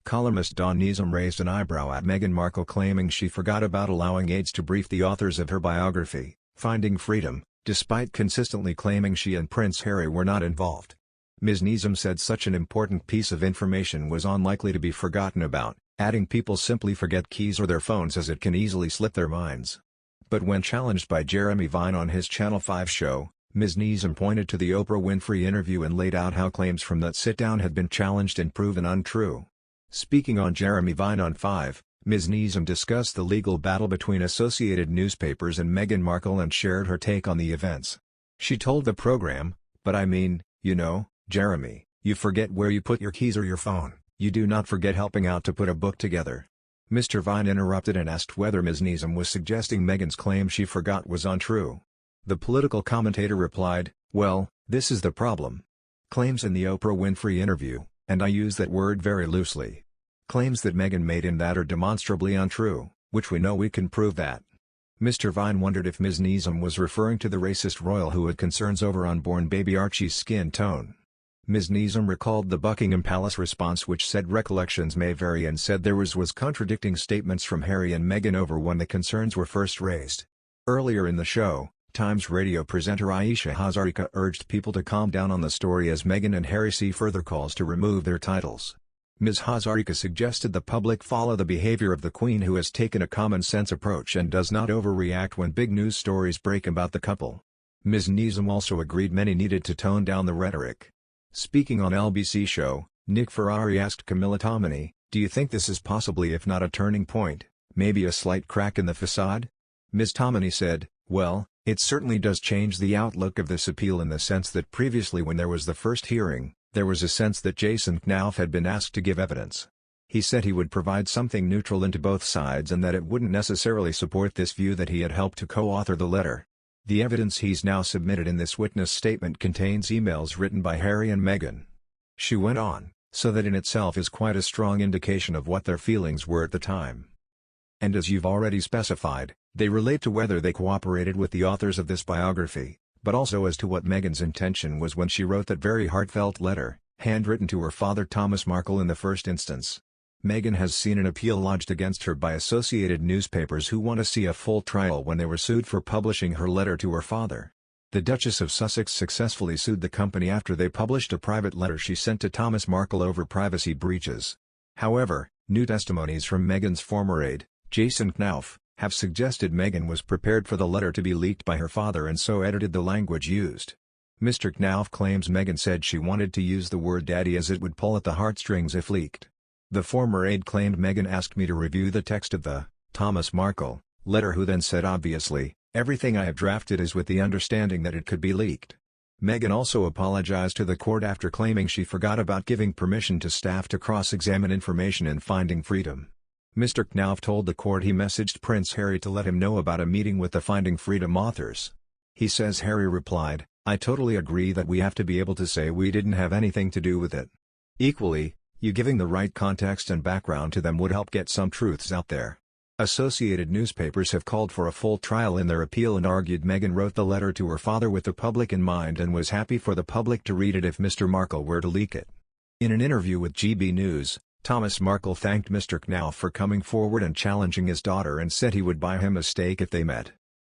Columnist Dawn Neeson raised an eyebrow at Meghan Markle claiming she forgot about allowing aides to brief the authors of her biography, Finding Freedom, despite consistently claiming she and Prince Harry were not involved. Ms. Neeson said such an important piece of information was unlikely to be forgotten about, adding people simply forget keys or their phones as it can easily slip their minds. But when challenged by Jeremy Vine on his Channel 5 show, Ms. Neeson pointed to the Oprah Winfrey interview and laid out how claims from that sit-down had been challenged and proven untrue. Speaking on Jeremy Vine on 5, Ms. Neeson discussed the legal battle between Associated Newspapers and Meghan Markle and shared her take on the events. She told the program, "But I mean, you know, Jeremy, you forget where you put your keys or your phone, you do not forget helping out to put a book together." Mr. Vine interrupted and asked whether Ms. Neeson was suggesting Meghan's claim she forgot was untrue. The political commentator replied, "Well, this is the problem. Claims in the Oprah Winfrey interview, and I use that word very loosely. Claims that Meghan made in that are demonstrably untrue, which we know we can prove that." Mr. Vine wondered if Ms. Neeson was referring to the racist royal who had concerns over unborn baby Archie's skin tone. Ms. Neeson recalled the Buckingham Palace response, which said recollections may vary, and said there was contradicting statements from Harry and Meghan over when the concerns were first raised. Earlier in the show, Times radio presenter Ayesha Hazarika urged people to calm down on the story as Meghan and Harry see further calls to remove their titles. Ms. Hazarika suggested the public follow the behavior of the Queen, who has taken a common-sense approach and does not overreact when big news stories break about the couple. Ms. Neeson also agreed many needed to tone down the rhetoric. Speaking on LBC show, Nick Ferrari asked Camilla Tominey, "Do you think this is possibly, if not a turning point, maybe a slight crack in the facade?" Ms. Tominey said, "Well, it certainly does change the outlook of this appeal in the sense that previously, when there was the first hearing, there was a sense that Jason Knauf had been asked to give evidence. He said he would provide something neutral into both sides and that it wouldn't necessarily support this view that he had helped to co-author the letter. The evidence he's now submitted in this witness statement contains emails written by Harry and Meghan." She went on, "So that in itself is quite a strong indication of what their feelings were at the time. And as you've already specified, they relate to whether they cooperated with the authors of this biography, but also as to what Meghan's intention was when she wrote that very heartfelt letter, handwritten to her father Thomas Markle in the first instance." Meghan has seen an appeal lodged against her by Associated Newspapers, who want to see a full trial when they were sued for publishing her letter to her father. The Duchess of Sussex successfully sued the company after they published a private letter she sent to Thomas Markle over privacy breaches. However, new testimonies from Meghan's former aide, Jason Knauf, have suggested Meghan was prepared for the letter to be leaked by her father and so edited the language used. Mr. Knauf claims Meghan said she wanted to use the word daddy as it would pull at the heartstrings if leaked. The former aide claimed Meghan asked me to review the text of the Thomas Markle letter, who then said, "Obviously, everything I have drafted is with the understanding that it could be leaked." Meghan also apologized to the court after claiming she forgot about giving permission to staff to cross-examine information in Finding Freedom. Mr. Knauf told the court he messaged Prince Harry to let him know about a meeting with the Finding Freedom authors. He says Harry replied, "I totally agree that we have to be able to say we didn't have anything to do with it. Equally, you giving the right context and background to them would help get some truths out there." Associated Newspapers have called for a full trial in their appeal and argued Meghan wrote the letter to her father with the public in mind and was happy for the public to read it if Mr. Markle were to leak it. In an interview with GB News, Thomas Markle thanked Mr. Knauf for coming forward and challenging his daughter and said he would buy him a steak if they met.